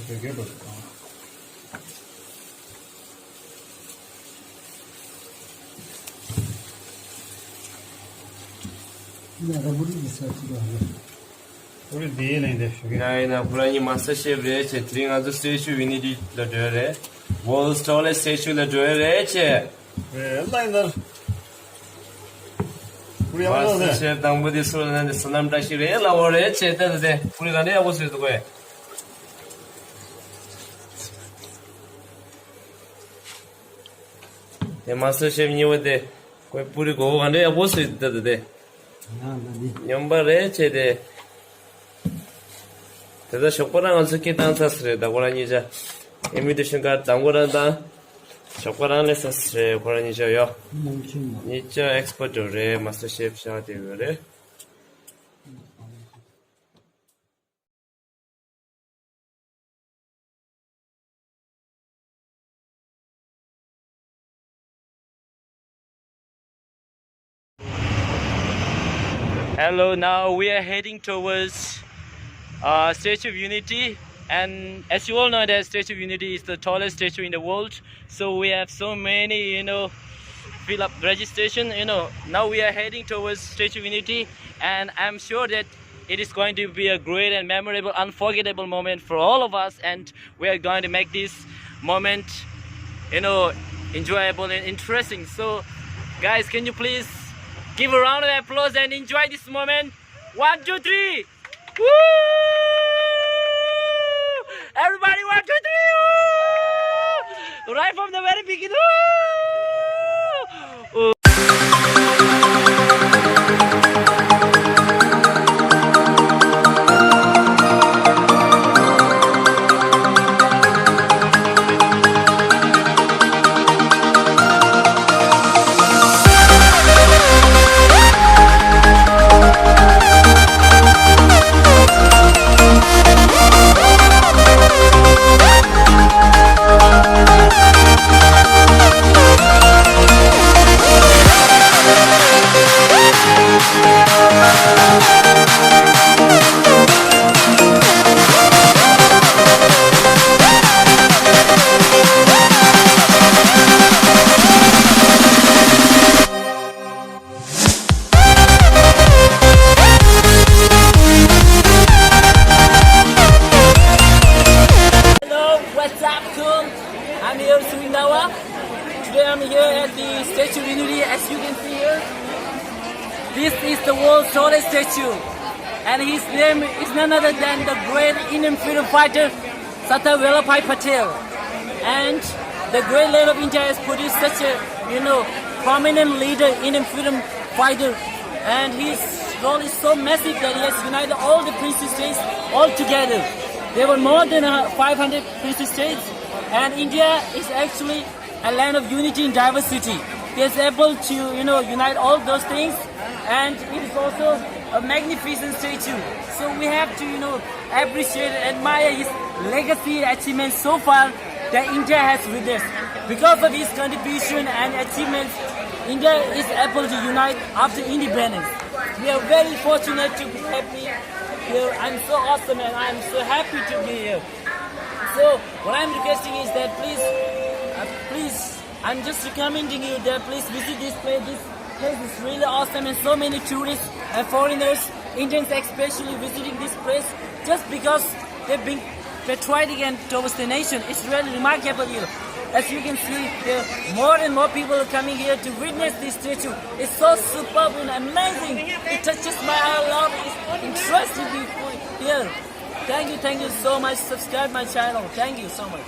되게 좋다. 우리 뒤에 있는데 Naina Purani Master Chef Reche, Tring as a statue we need the Dure, World's tallest statue the Dure Reche. 왜 라인들 우리 Master 아버지 Chef Dambudi Soul and the Sonam Dashi Rela or Reche, that's the Purigane was the way. The Master Chef knew the Purigo and they was it the day. Number Reche. 대다 젓가락 안 쓰기 단사스레 다고라니자 이미드신가 당고란다 젓가락을 썼스레 고라니자요 니자 엑스퍼트레 마스터 셰프 샤데브레 Hello, now we are heading towards Statue of Unity, and as you all know that Statue of Unity is the tallest statue in the world, so we have so many fill up registration. Now we are heading towards Statue of Unity, and I'm sure that it is going to be a great and memorable, unforgettable moment for all of us, and we are going to make this moment enjoyable and interesting. So guys, can you please give a round of applause and enjoy this moment? 1, 2, 3. Woo! Everybody, 1, 2, 3. Woo! Right from the very beginning. Woo! I'm here in Surindawa. Today I'm here at the Statue of Unity. As you can see here, this is the world's tallest statue, and his name is none other than the great Indian freedom fighter Sardar Vallebhai Patil. And the great land of India has produced such a prominent leader, Indian freedom fighter, and his role is so massive that he has united all the princely states all together. There were more than 500 princely states. And India is actually a land of unity and diversity. He is able to, unite all those things, and it is also a magnificent statue. So we have to, appreciate and admire his legacy achievements so far that India has witnessed. Because of his contribution and achievements, India is able to unite after independence. We are very fortunate to be happy here. I'm so awesome and I'm so happy to be here. So what I'm requesting is that please, I'm just recommending you that please visit this place. This place is really awesome, and so many tourists and foreigners, Indians especially, visiting this place just because they've been patriotic and towards the nation. It's really remarkable here. As you can see, there more and more people are coming here to witness this statue. It's so superb and amazing. It touches my eye a lot. It's interesting to be here. Thank you so much. Subscribe my channel. Thank you so much.